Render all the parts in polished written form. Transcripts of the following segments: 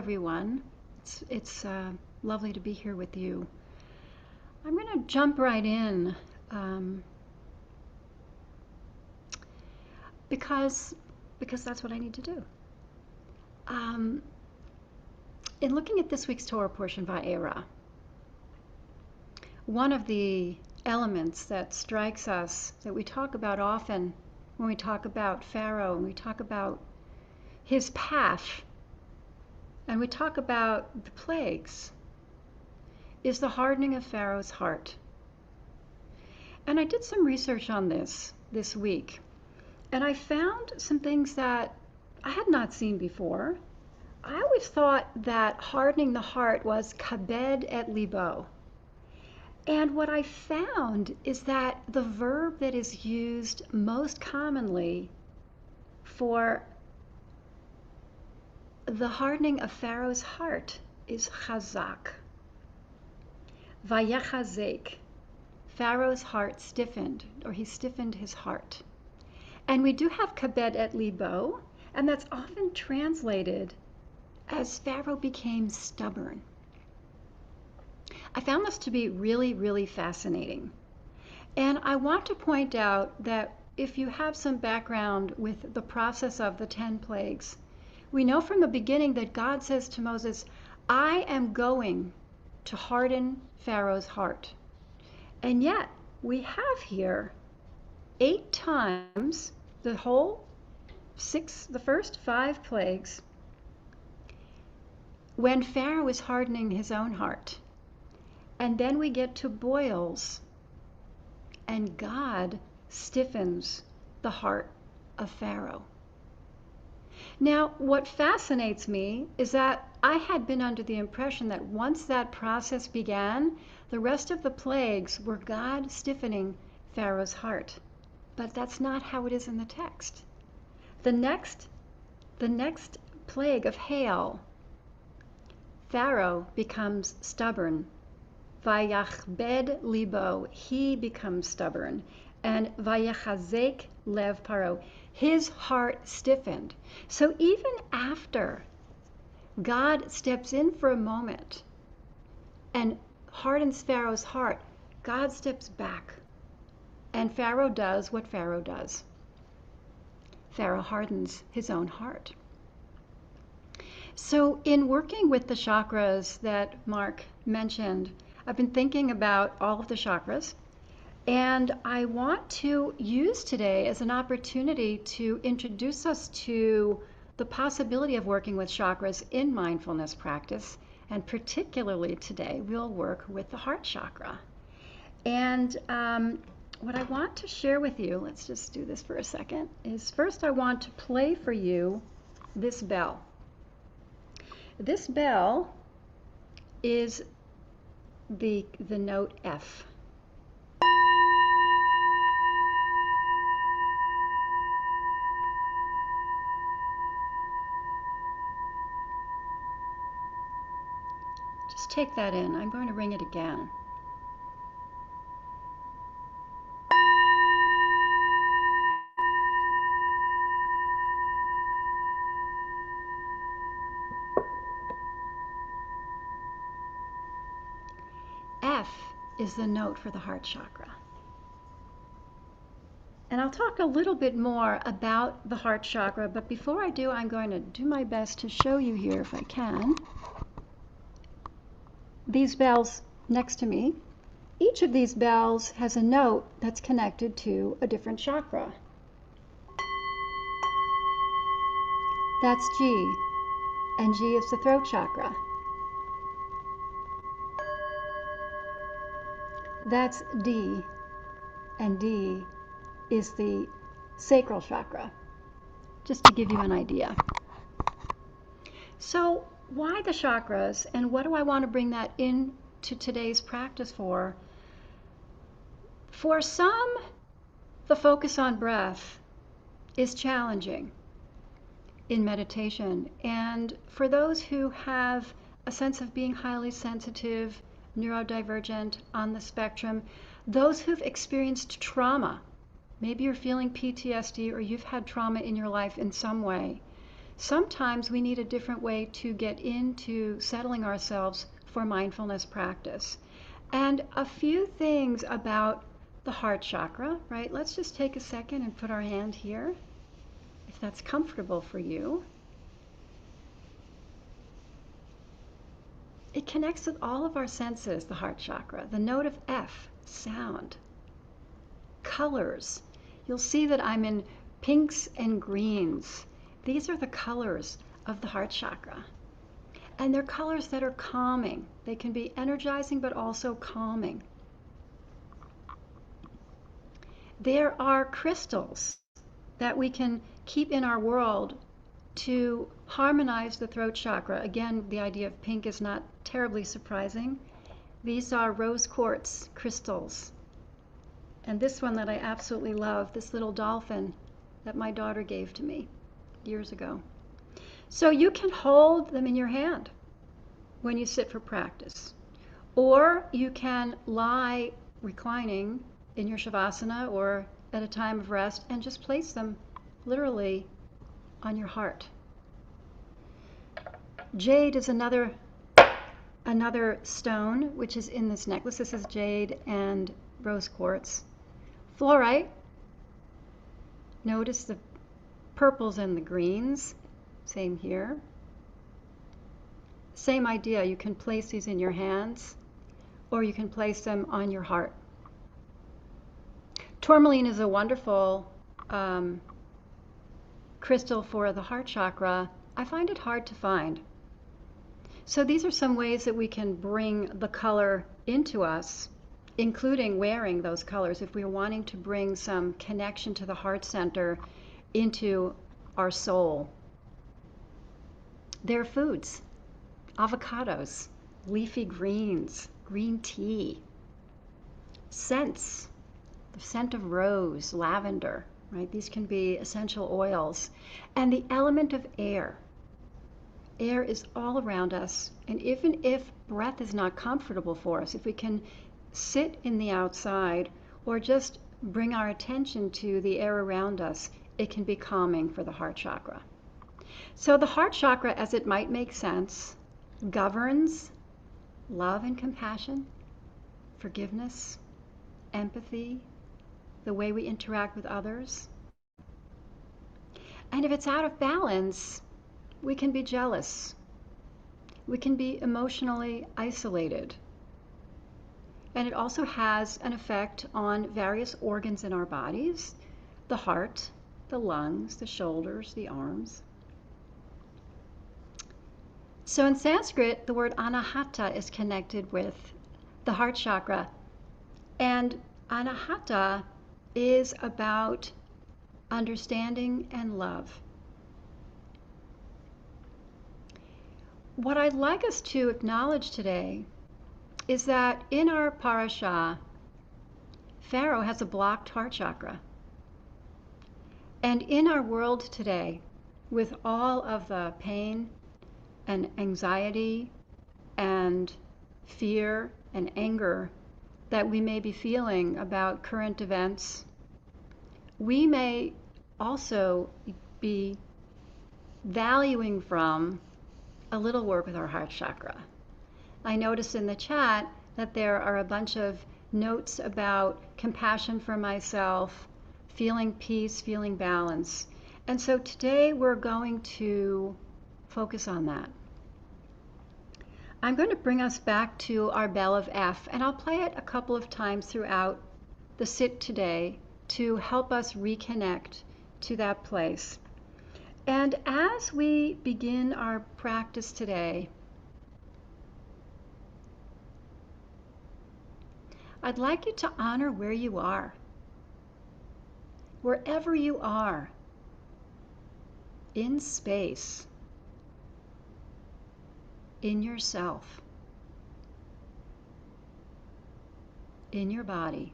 everyone. It's lovely to be here with you. I'm going to jump right in because that's what I need to do. In looking at this week's Torah portion, Va'era, one of the elements that strikes us that we talk about often when we talk about Pharaoh and we talk about his path and we talk about the plagues is the hardening of Pharaoh's heart. And I did some research on this week, and I found some things that I had not seen before. I always thought that hardening the heart was kabed et libo. And what I found is that the verb that is used most commonly for the hardening of Pharaoh's heart is chazak. Vayechazek. Pharaoh's heart stiffened, or he stiffened his heart. And we do have kabed et libo, and that's often translated as Pharaoh became stubborn. I found this to be really, really fascinating. And I want to point out that if you have some background with the process of the 10 plagues, we know from the beginning that God says to Moses, I am going to harden Pharaoh's heart. And yet we have here 8 times the first 5 plagues when Pharaoh is hardening his own heart. And then we get to boils, and God stiffens the heart of Pharaoh. Now, what fascinates me is that I had been under the impression that once that process began, the rest of the plagues were God stiffening Pharaoh's heart. But that's not how it is in the text. The next plague of hail, Pharaoh becomes stubborn. Vayachbed libo, he becomes stubborn. And vayechazek lev paro, his heart stiffened. So even after God steps in for a moment and hardens Pharaoh's heart, God steps back. And Pharaoh does what Pharaoh does. Pharaoh hardens his own heart. So in working with the chakras that Mark mentioned, I've been thinking about all of the chakras, and I want to use today as an opportunity to introduce us to the possibility of working with chakras in mindfulness practice, and particularly today we'll work with the heart chakra. And what I want to share with you, let's just do this for a second, is first I want to play for you this bell. This bell is the note F. Just take that in. I'm going to ring it again. F is the note for the heart chakra. And I'll talk a little bit more about the heart chakra, but before I do, I'm going to do my best to show you here, if I can, these bells next to me. Each of these bells has a note that's connected to a different chakra. That's G, and G is the throat chakra. That's D, and D is the sacral chakra, just to give you an idea. So why the chakras, and what do I want to bring that into today's practice for? For some, the focus on breath is challenging in meditation, and for those who have a sense of being highly sensitive, neurodivergent, on the spectrum, those who've experienced trauma, maybe you're feeling PTSD or you've had trauma in your life in some way, Sometimes we need a different way to get into settling ourselves for mindfulness practice. And a few things about the heart chakra, right? Let's just take a second and put our hand here, if that's comfortable for you. It connects with all of our senses, the heart chakra. The note of F, sound. Colors. You'll see that I'm in pinks and greens. These are the colors of the heart chakra. And they're colors that are calming. They can be energizing but also calming. There are crystals that we can keep in our world to harmonize the throat chakra. Again, the idea of pink is not terribly surprising. These are rose quartz crystals. And this one that I absolutely love, this little dolphin that my daughter gave to me years ago. So you can hold them in your hand when you sit for practice. Or you can lie reclining in your shavasana or at a time of rest and just place them literally on your heart. Jade is another stone which is in this necklace. This is jade and rose quartz. Fluorite. Notice the purples and the greens. Same here. Same idea. You can place these in your hands or you can place them on your heart. Tourmaline is a wonderful crystal for the heart chakra. I find it hard to find. So these are some ways that we can bring the color into us, including wearing those colors if we're wanting to bring some connection to the heart center into our soul. There are foods, avocados, leafy greens, green tea, scents, the scent of rose, lavender, right? These can be essential oils. And the element of air. Air is all around us, and even if breath is not comfortable for us, if we can sit in the outside or just bring our attention to the air around us, it can be calming for the heart chakra. So the heart chakra, as it might make sense, governs love and compassion, forgiveness, empathy, the way we interact with others. And if it's out of balance, we can be jealous. We can be emotionally isolated. And it also has an effect on various organs in our bodies, the heart, the lungs, the shoulders, the arms. So in Sanskrit, the word anahata is connected with the heart chakra. And anahata is about understanding and love. What I'd like us to acknowledge today is that in our parasha, Pharaoh has a blocked heart chakra. And in our world today, with all of the pain and anxiety and fear and anger that we may be feeling about current events, we may also be valuing from a little work with our heart chakra. I noticed in the chat that there are a bunch of notes about compassion for myself, feeling peace, feeling balance. And so today we're going to focus on that. I'm going to bring us back to our bell of F, and I'll play it a couple of times throughout the sit today to help us reconnect to that place. And as we begin our practice today, I'd like you to honor where you are. Wherever you are, in space, in yourself, in your body,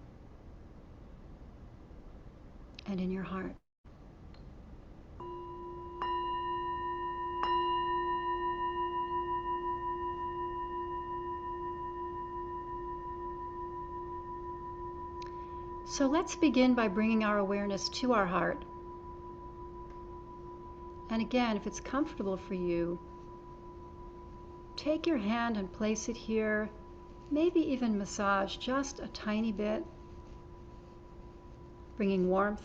and in your heart. So let's begin by bringing our awareness to our heart And again, if it's comfortable for you, take your hand and place it here, maybe even massage just a tiny bit, bringing warmth,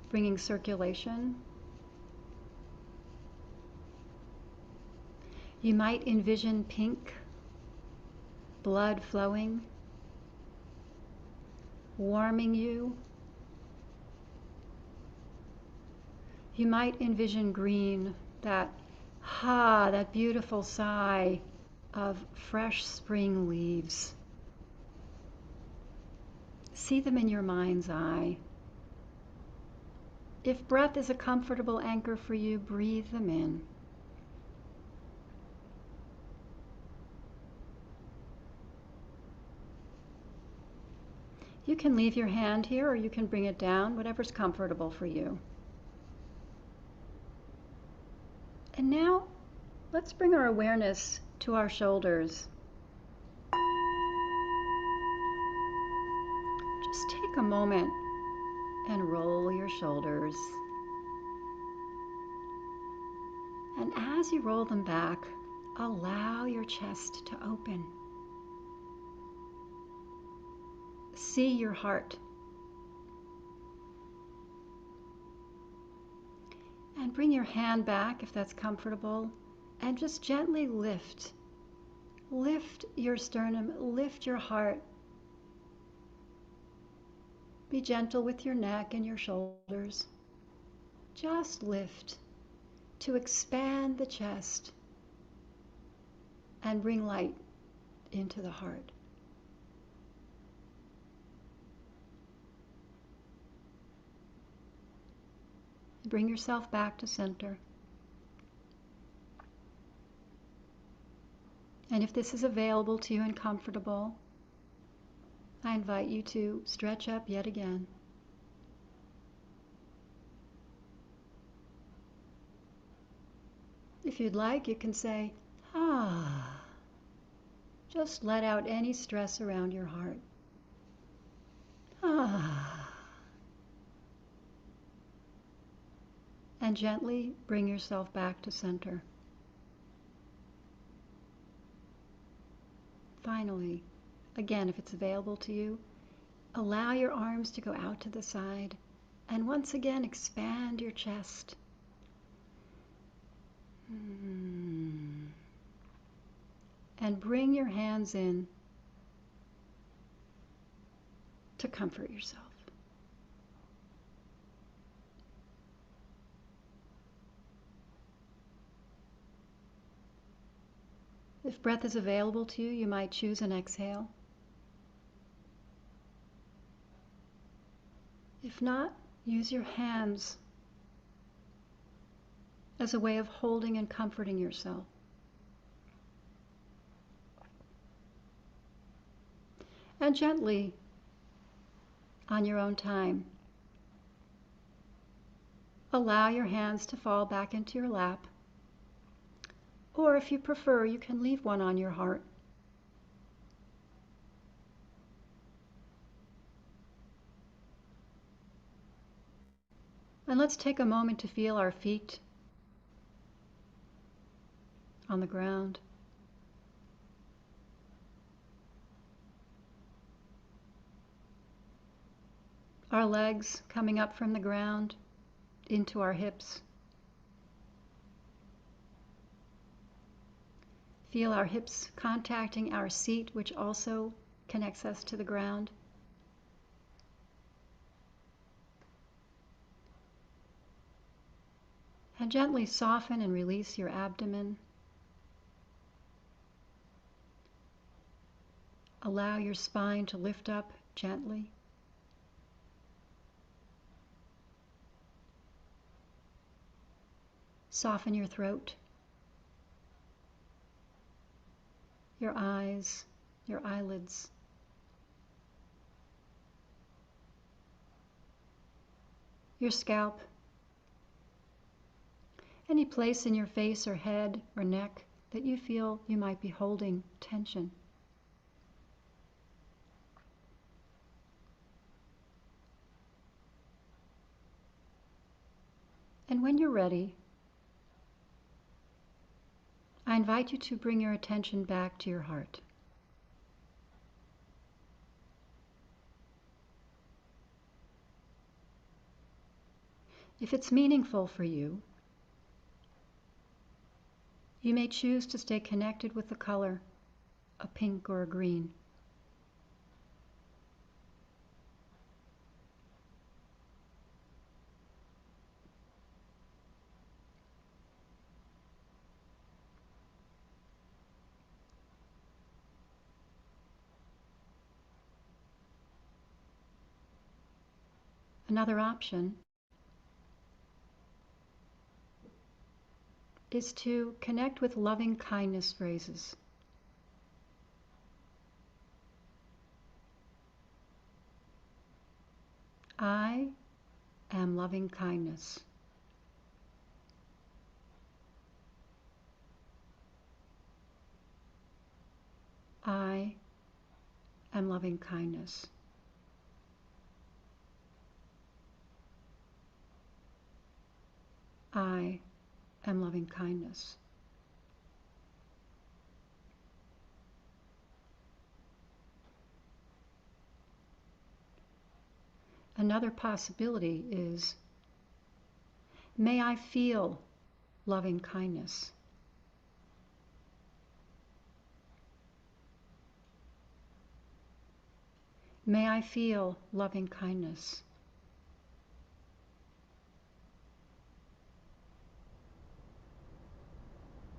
bringing circulation. You might envision pink blood flowing, warming you. You might envision green, that beautiful sigh of fresh spring leaves. See them in your mind's eye. If breath is a comfortable anchor for you, breathe them in. You can leave your hand here or you can bring it down, whatever's comfortable for you. And now, let's bring our awareness to our shoulders. Just take a moment and roll your shoulders. And as you roll them back, allow your chest to open. See your heart. And bring your hand back if that's comfortable, and just gently lift. Lift your sternum, lift your heart. Be gentle with your neck and your shoulders. Just lift to expand the chest and bring light into the heart. Bring yourself back to center. And if this is available to you and comfortable, I invite you to stretch up yet again. If you'd like, you can say, ah. Just let out any stress around your heart. Ah. And gently bring yourself back to center. Finally, again, if it's available to you, allow your arms to go out to the side and once again expand your chest. And bring your hands in to comfort yourself. If breath is available to you, you might choose an exhale. If not, use your hands as a way of holding and comforting yourself. And gently, on your own time, allow your hands to fall back into your lap. Or if you prefer, you can leave one on your heart. And let's take a moment to feel our feet on the ground. Our legs coming up from the ground into our hips. Feel our hips contacting our seat, which also connects us to the ground. And gently soften and release your abdomen. Allow your spine to lift up gently. Soften your throat, your eyes, your eyelids. Your scalp. Any place in your face or head or neck that you feel you might be holding tension. And when you're ready, I invite you to bring your attention back to your heart. If it's meaningful for you, you may choose to stay connected with the color, a pink or a green. Another option is to connect with loving kindness phrases. I am loving kindness. I am loving kindness. I am loving kindness. Another possibility is, may I feel loving kindness. May I feel loving kindness.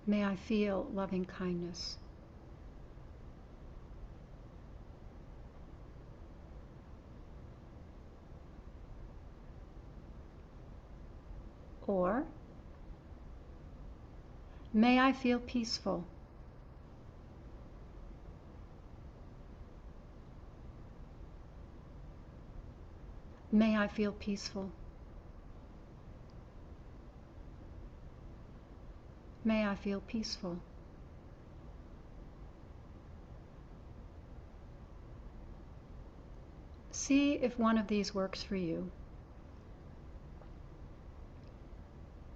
May I feel loving kindness. Or, may I feel peaceful. May I feel peaceful. May I feel peaceful. See if one of these works for you.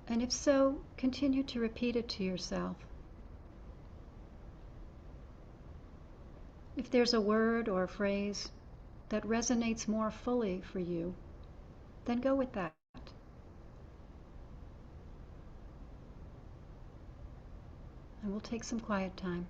And if so, continue to repeat it to yourself. If there's a word or a phrase that resonates more fully for you, then go with that. And we'll take some quiet time.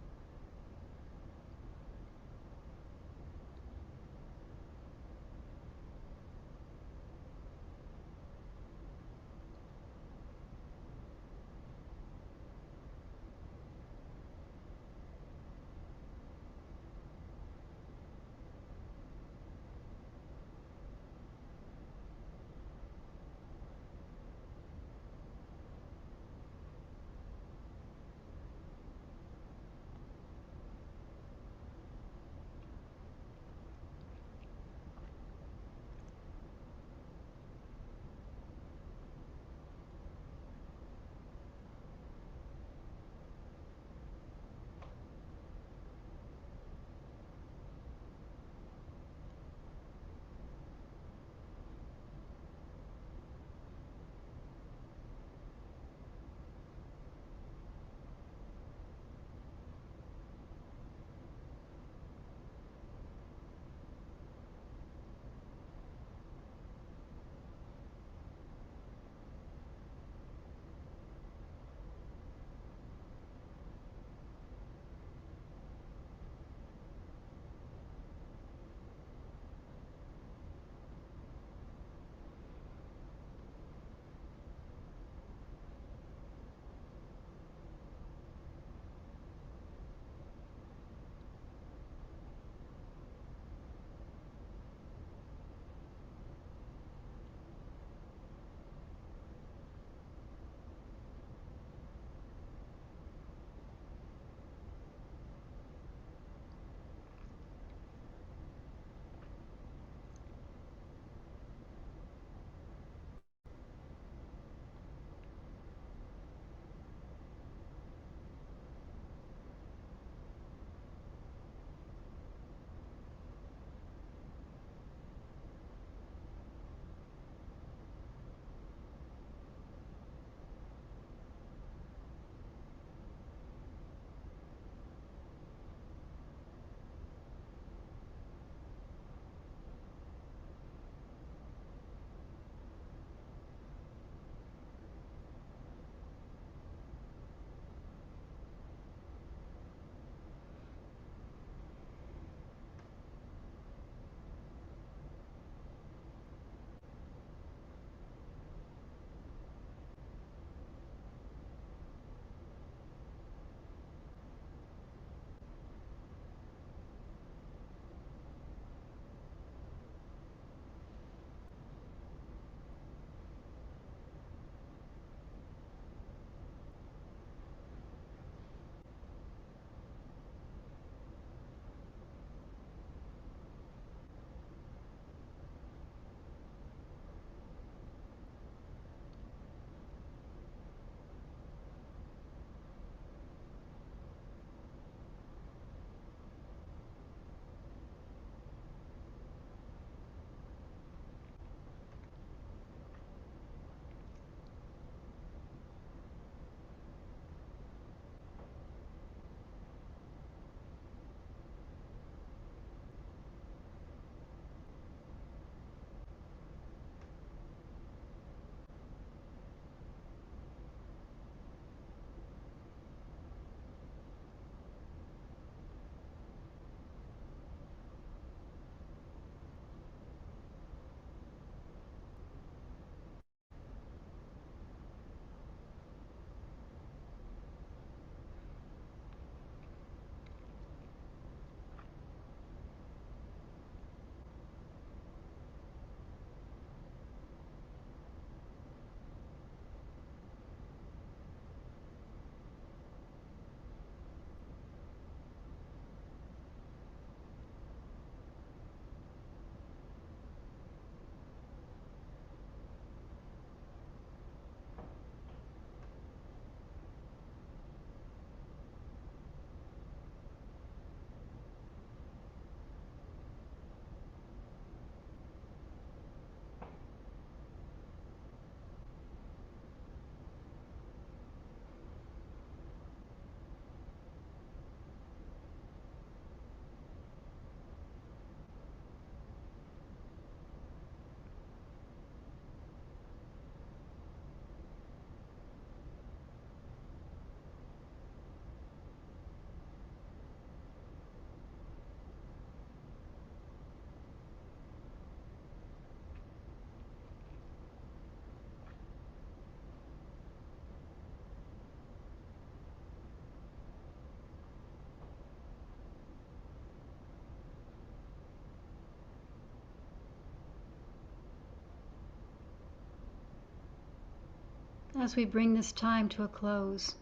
as we bring this time to a close,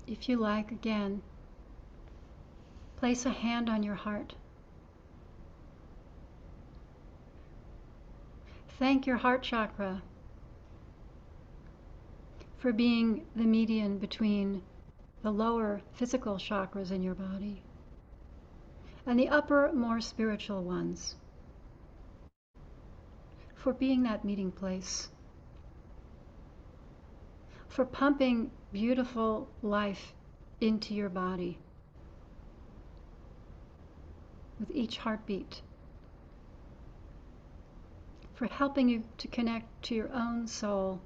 if you like, again, place a hand on your heart. Thank your heart chakra for being the median between the lower physical chakras in your body and the upper, more spiritual ones, for being that meeting place, for pumping beautiful life into your body with each heartbeat, for helping you to connect to your own soul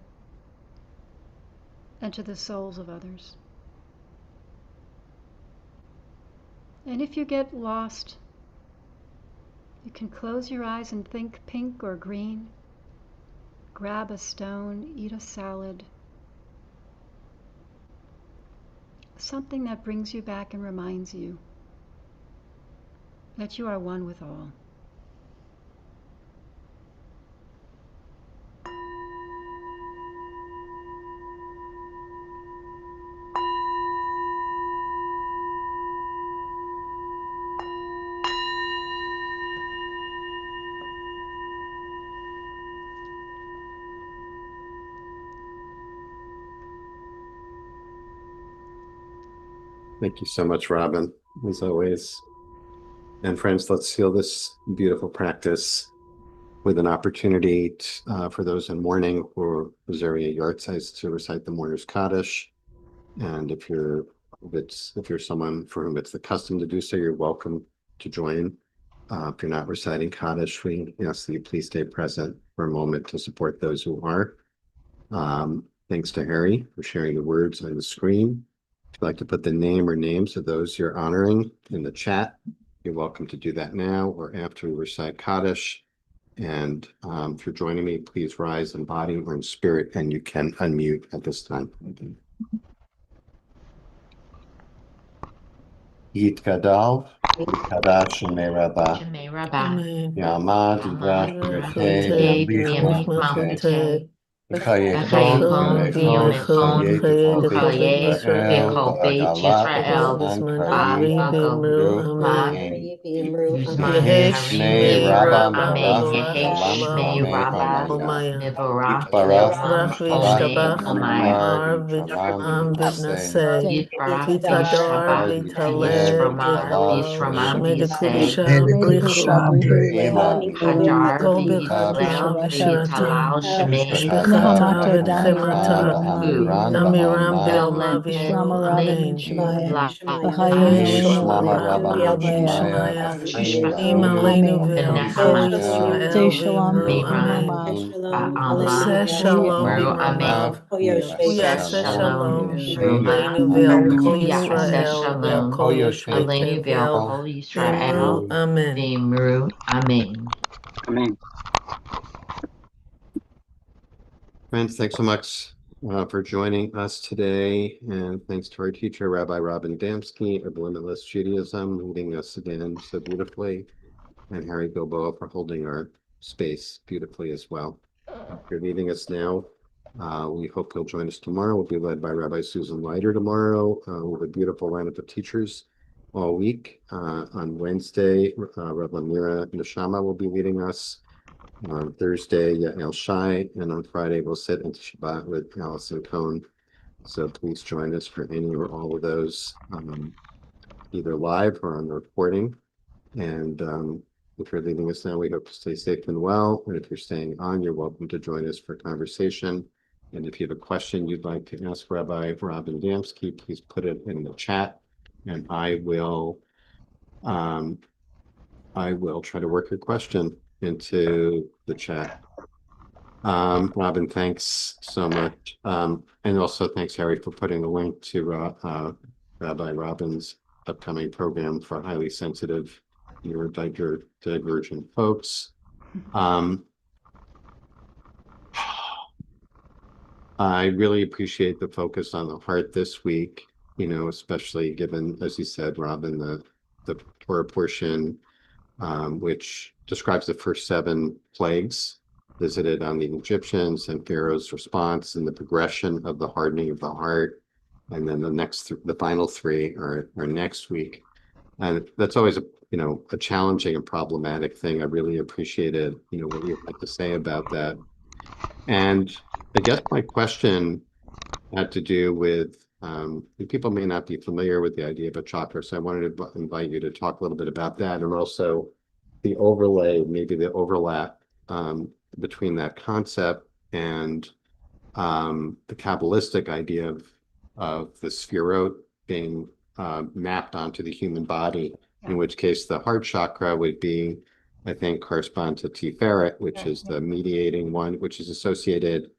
and to the souls of others. And if you get lost, you can close your eyes and think pink or green, grab a stone, eat a salad, something that brings you back and reminds you that you are one with all. Thank you so much, Robin, as always. And friends, let's seal this beautiful practice with an opportunity for those in mourning or Rosaria Yartzeit to recite the Mourner's Kaddish. And if you're someone for whom it's the custom to do so, you're welcome to join. If you're not reciting Kaddish, we ask that you please stay present for a moment to support those who are. Thanks to Harry for sharing the words on the screen. If you'd like to put the name or names of those you're honoring in the chat, you're welcome to do that now or after we recite Kaddish. And if you're joining me, please rise in body or in spirit, and you can unmute at this time. Yitgadal, Yitgadash Shemei Amen. Yama Divrach Yate, Yamlich Machante, V'chayekol Bimechon, Chayei Devolbeit Uchaye, Yisrael Bechobeit V'Agala Yisrael, B'Zman Ba Kari Agalu, V'Mru Ma Yuzman Yehi Shmei Harini Rabba Meru Amen. Mevarach Yehe Olam Shmei V'Amei Rabba Omaya Mevorach Yitbarach Olam V'Yishtabach Amei Omaya. V'Yamar V'Yishalam V'Yitnaseh Yitbarach Yitachar V'Yishtabach V'Yitale V'Yishramar V'Yitalav V'Yishramar Shemei V'Yisei Ema Hajar V'Yitach v'Yisrael v'Yitalal Shemei V'Shachar V'Yitach V'Amiram Ba'alma Meru Amen. La Yishmama Rabba Mishmaya Achim Ba'olam Benechama Yisrael Miran Ba'alma Meru Amen. Uyaseh Shalom Ruma Uyaseh Shalom Aleinu Ve'al Kol Yisrael V'Imru Amen. Amen. Friends, thanks so much for joining us today. And thanks to our teacher, Rabbi Robin Damsky of Limitless Judaism, leading us again so beautifully, and Harry Bilboa for holding our space beautifully as well. If you're leaving us now, we hope you'll join us tomorrow. We'll be led by Rabbi Susan Leiter tomorrow with a beautiful lineup of teachers all week. On Wednesday, Rabbi Mira Neshama will be leading us. On Thursday, Yael Shai, and on Friday, we'll sit into Shabbat with Allison Cohn. So please join us for any or all of those, either live or on the recording. And if you're leaving us now, we hope to stay safe and well. And if you're staying on, you're welcome to join us for conversation. And if you have a question you'd like to ask Rabbi Robin Damsky, please put it in the chat, and I will try to work your question into the chat. Robin, thanks so much. And also thanks, Harry, for putting a link to Rabbi Robin's upcoming program for highly sensitive neurodivergent folks. I really appreciate the focus on the heart this week, especially given, as you said, Robin, the Torah portion, which describes the first 7 plagues visited on the Egyptians and Pharaoh's response and the progression of the hardening of the heart. And then the final three are next week. And that's always a challenging and problematic thing. I really appreciated, what you had to say about that. And I guess my question had to do with people may not be familiar with the idea of a chakra, so I wanted to invite you to talk a little bit about that, and also the overlay, maybe the overlap between that concept and the Kabbalistic idea of the sphirot being mapped onto the human body, in which case the heart chakra would be, I think, correspond to Tiferet, which is the mediating one, which is associated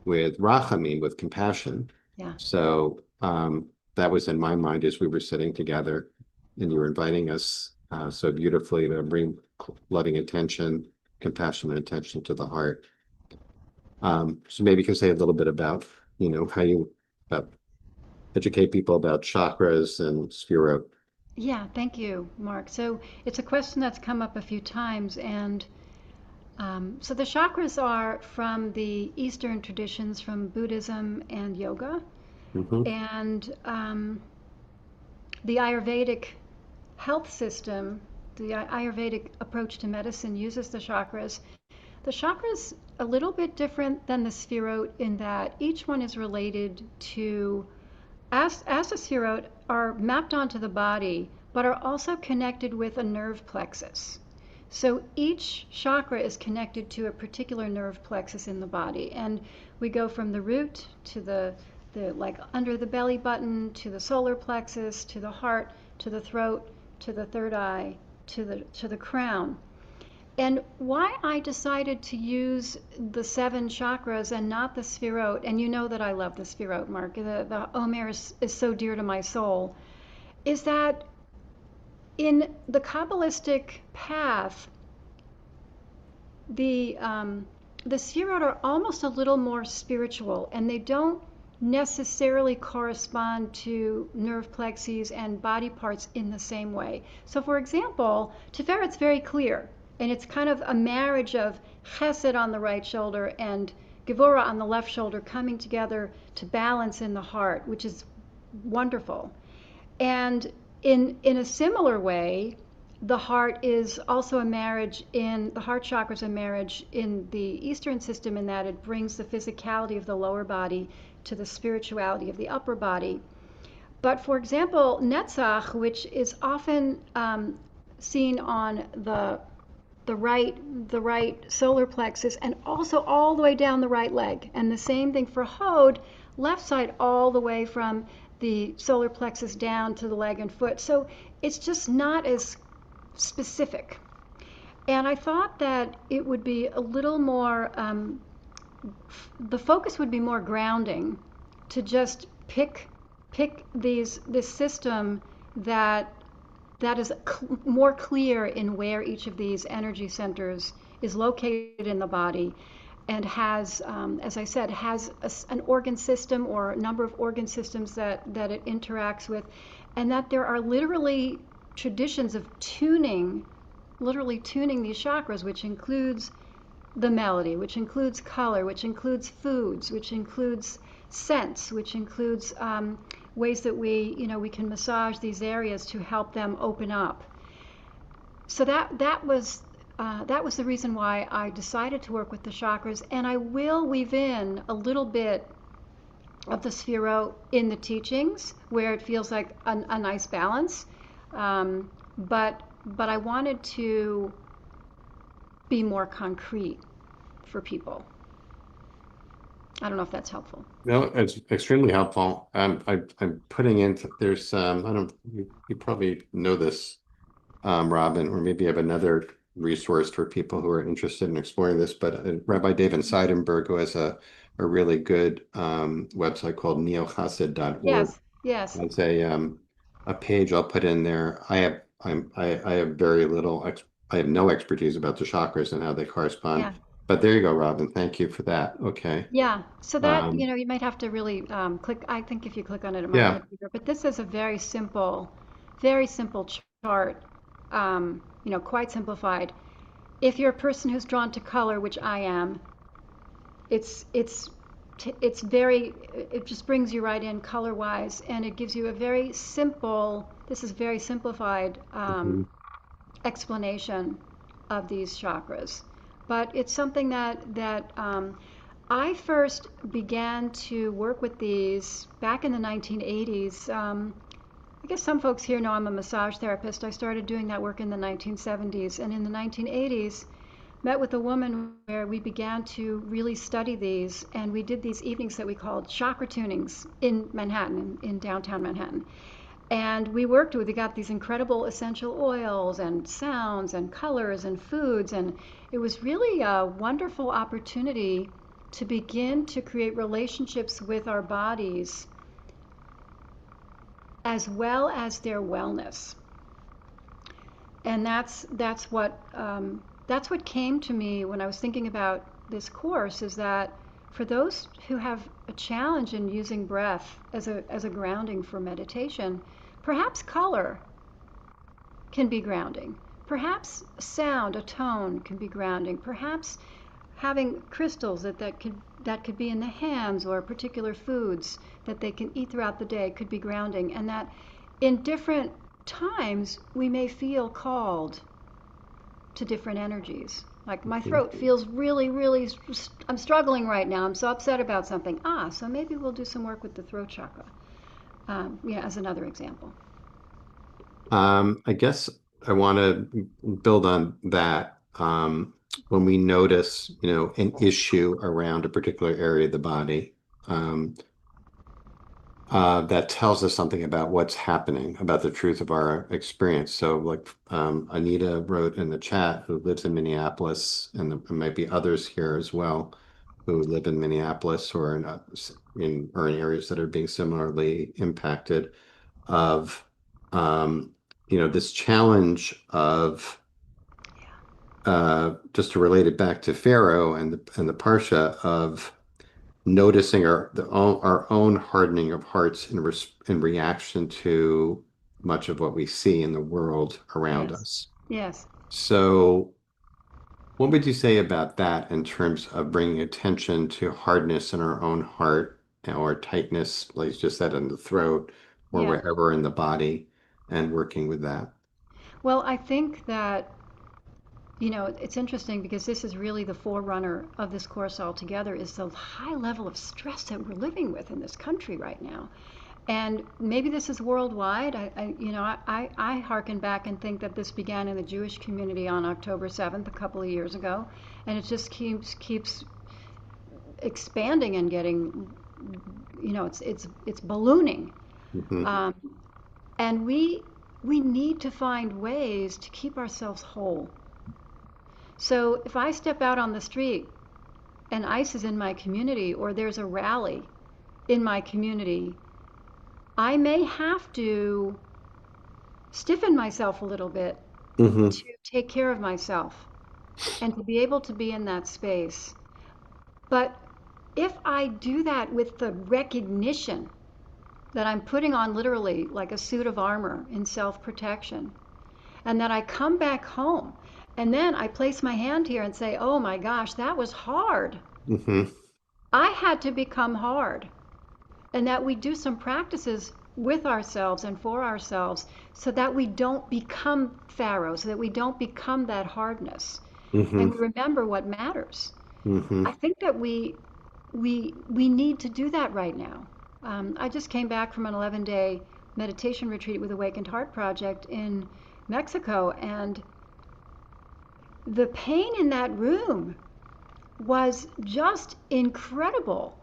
with rachamim, with compassion. Yeah. So that was in my mind as we were sitting together, and you were inviting us so beautifully to bring loving attention, compassionate attention to the heart. So maybe you can say a little bit about, how you educate people about chakras and sphirot. Yeah, thank you, Mark. So it's a question that's come up a few times, and so the chakras are from the Eastern traditions, from Buddhism and yoga, Mm-hmm. and the Ayurvedic health system, the Ayurvedic approach to medicine uses the chakras. The chakras a little bit different than the sphirot in that each one is related to, as the sphirot are mapped onto the body, but are also connected with a nerve plexus. So each chakra is connected to a particular nerve plexus in the body, and we go from the root to the like under the belly button to the solar plexus to the heart to the throat to the third eye to the crown. And why I decided to use the 7 chakras and not the sphirot, and you know that I love the sphirot, Mark, the Omer is so dear to my soul, is that in the Kabbalistic path, the sphirot are almost a little more spiritual, and they don't necessarily correspond to nerve plexes and body parts in the same way. So, for example, Tiferet's very clear, and it's kind of a marriage of Chesed on the right shoulder and Gevurah on the left shoulder coming together to balance in the heart, which is wonderful. And in a similar way, the heart is also a marriage in the heart chakra is a marriage in the Eastern system in that it brings the physicality of the lower body to the spirituality of the upper body. But for example, Netzach, which is often seen on the right solar plexus and also all the way down the right leg, and the same thing for Hod, left side all the way from the solar plexus down to the leg and foot. So it's just not as specific. And I thought that it would be a little more, the focus would be more grounding to just pick this system that is more clear in where each of these energy centers is located in the body, and has, as I said, has an organ system or a number of organ systems that it interacts with, and that there are literally traditions of literally tuning these chakras, which includes the melody, which includes color, which includes foods, which includes scents, which includes ways that we can massage these areas to help them open up. So that was the reason why I decided to work with the chakras, and I will weave in a little bit of the sphirot in the teachings where it feels like a nice balance. But I wanted to be more concrete for people. I don't know if that's helpful. No, it's extremely helpful. I'm putting into there's I don't you probably know this, Robin, or maybe you have another resource for people who are interested in exploring this. But Rabbi David Seidenberg, who has a really good website called neochassid.org, Yes. has a page I'll put in there. I have very little I have no expertise about the chakras and how they correspond. Yeah. But there you go, Robin. Thank you for that. Okay. Yeah. So that, Um, you might have to really click. I think if you click on it, it might yeah. get bigger. But this is a very simple chart, quite simplified. if you're a person who's drawn to color, which I am, it's very, it just brings you right in color wise, and it gives you a very simple, this is very simplified explanation of these chakras. But it's something that I first began to work with these back in the 1980s. I guess some folks here know I'm a massage therapist. I started doing that work in the 1970s, and in the 1980s met with a woman where we began to really study these, and we did these evenings that we called chakra tunings in Manhattan, in downtown Manhattan. And we got these incredible essential oils and sounds and colors and foods, and it was really a wonderful opportunity to begin to create relationships with our bodies as well as their wellness. And that's what came to me when I was thinking about this course, is that for those who have a challenge in using breath as a grounding for meditation, perhaps color can be grounding. Perhaps sound, a tone can be grounding. Perhaps having crystals that could be in the hands, or particular foods that they can eat throughout the day could be grounding, and that in different times we may feel called to different energies. Like my throat feels really, really, I'm struggling right now. I'm so upset about something. So maybe we'll do some work with the throat chakra. As another example. I guess I want to build on that. When we notice, an issue around a particular area of the body, that tells us something about what's happening, about the truth of our experience. So, like Anita wrote in the chat, who lives in Minneapolis, and there might be others here as well who live in Minneapolis or in areas that are being similarly impacted, of this challenge of, just to relate it back to Pharaoh and the Parsha, of noticing our own hardening of hearts in reaction to much of what we see in the world around us. Yes. So what would you say about that in terms of bringing attention to hardness in our own heart, or tightness, like you just said, in the throat or wherever in the body, and working with that? Well, I think that, it's interesting because this is really the forerunner of this course altogether, is the high level of stress that we're living with in this country right now. And maybe this is worldwide. I hearken back and think that this began in the Jewish community on October 7th, a couple of years ago, and it just keeps expanding and getting, it's ballooning. And we need to find ways to keep ourselves whole. So if I step out on the street and ICE is in my community, or there's a rally in my community, I may have to stiffen myself a little bit to take care of myself and to be able to be in that space. But if I do that with the recognition that I'm putting on literally like a suit of armor in self-protection, and that I come back home and then I place my hand here and say, oh my gosh, that was hard. I had to become hard. And that we do some practices with ourselves and for ourselves, so that we don't become Pharaoh, so that we don't become that hardness. And we remember what matters. I think that we need to do that right now. I just came back from an 11-day meditation retreat with Awakened Heart Project in Mexico, and the pain in that room was just incredible.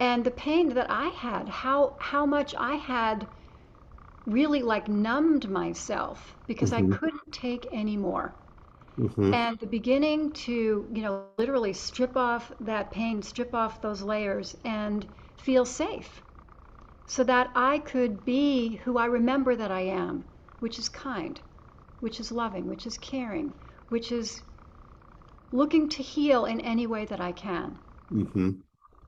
And the pain that I had, how much I had really like numbed myself because I couldn't take any more. And the beginning to, literally strip off that pain, strip off those layers, and feel safe, so that I could be who I remember that I am, which is kind, which is loving, which is caring, which is looking to heal in any way that I can.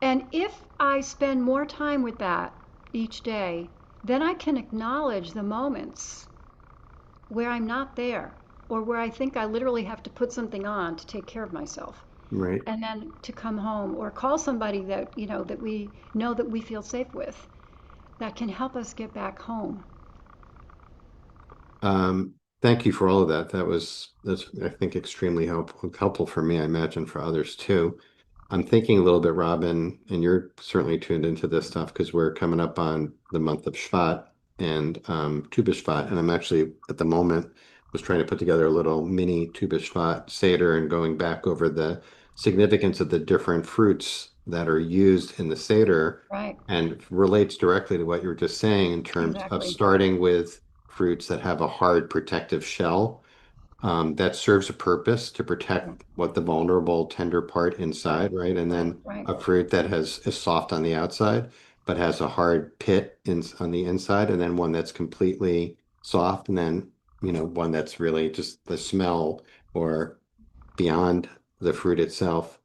And if I spend more time with that each day, then I can acknowledge the moments where I'm not there, or where I think I literally have to put something on to take care of myself. Right. And then to come home or call somebody that, that we know that we feel safe with, that can help us get back home. Thank you for all of that. That's I think extremely helpful for me. I imagine for others too. I'm thinking a little bit, Robin, and you're certainly tuned into this stuff because we're coming up on the month of Shvat and Tu B'Shvat, and I'm actually at the moment was trying to put together a little mini Tu B'Shvat Seder and going back over the significance of the different fruits that are used in the Seder Right. and relates directly to what you were just saying in terms of Exactly. starting with fruits that have a hard protective shell that serves a purpose to Right. protect what the vulnerable, tender part Right. inside, right? And Right. then Right. a fruit that is soft on the outside, but has a hard pit on the inside, and then one that's completely soft, and then one that's really just the smell or beyond the fruit itself.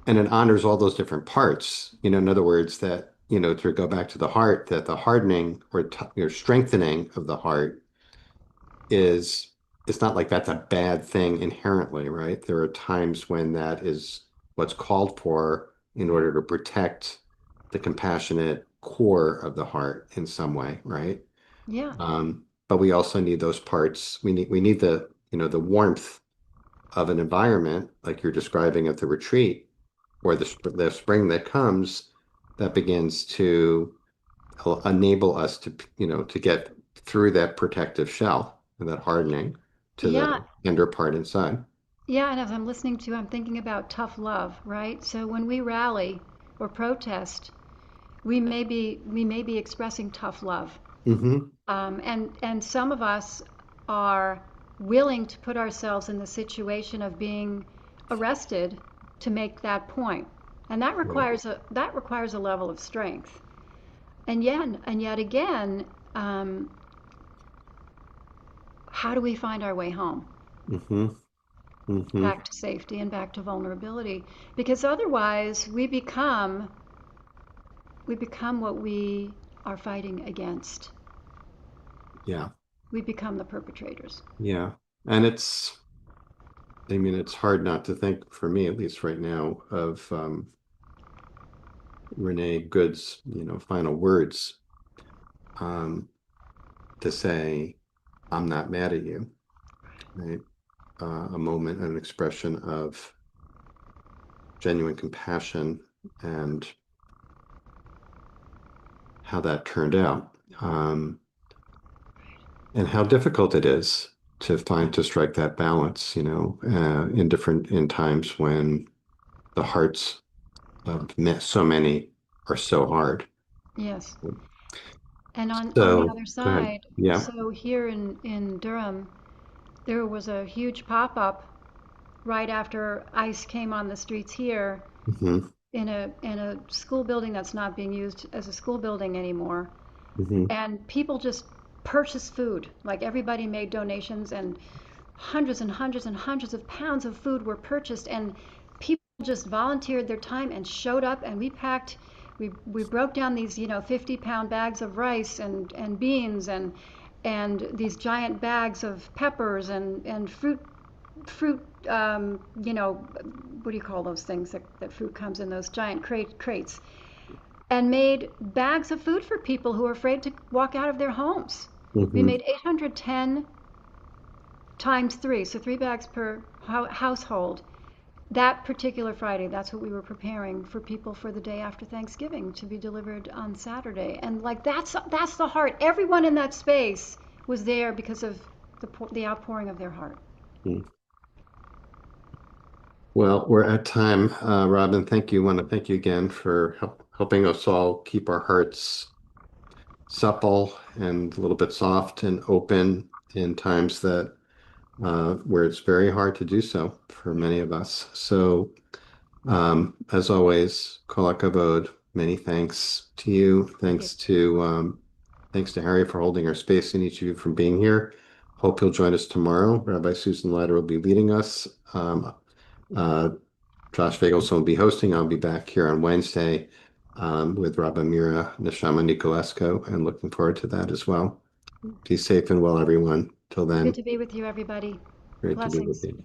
And it honors all those different parts. In other words, that to go back to the heart, that the hardening or strengthening of the heart is it's not like that's a bad thing inherently, right? There are times when that is what's called for in order to protect the compassionate core of the heart in some way, right? Yeah. But we also need those parts. We need the warmth of an environment like you're describing at the retreat or the spring that comes that begins to enable us to get through that protective shell and that hardening to Yeah. the tender part inside. Yeah. And as I'm listening to, I'm thinking about tough love, right? So when we rally or protest, we may be expressing tough love. Hmm. And some of us are willing to put ourselves in the situation of being arrested to make that point. And Right. that requires a level of strength. And yet again, um, how do we find our way home? Hmm. Hmm. Back to safety and back to vulnerability. Because otherwise we become what we are fighting against. Yeah. We become the perpetrators. Yeah. And it's hard not to think, for me at least right now, of Renee Good's, final words um, to say, I'm not mad at you, right? A moment, an expression of genuine compassion and how that turned out. And how difficult it is to strike that balance, in times when the hearts of so many are so hard. Yes. And on the So other go ahead. side, Yeah. so here in Durham, there was a huge pop-up right after ICE came on the streets here Hmm. in a school building that's not being used as a school building anymore. Hmm. And people just purchased food. Like everybody made donations and hundreds and hundreds and hundreds of pounds of food were purchased and people just volunteered their time and showed up and we broke down these 50-pound bags of rice and beans and these giant bags of peppers and fruit what do you call those things that fruit comes in those giant crates and made bags of food for people who are afraid to walk out of their homes. We Hmm. made 810 times three, so 3 bags per household. That particular Friday, that's what we were preparing for people for the day after Thanksgiving to be delivered on Saturday. And like that's the heart. Everyone in that space was there because of the outpouring of their heart. Well, we're at time. Robin, thank you. Want to thank you again for helping us all keep our hearts supple and a little bit soft and open in times that where it's very hard to do so for many of us. So, as always, kol hakavod, many thanks to you. Thank you. Thanks to Harry for holding our space and each of you for being here. Hope you'll join us tomorrow. Rabbi Susan Leiter will be leading us. Uh, Josh Fagelson will be hosting. I'll be back here on Wednesday with Rabbi Mira Neshama Nicolesco, and looking forward to that as well. Be safe and well, everyone. Till Good then. to be with you, everybody. Great to be with Blessings. you.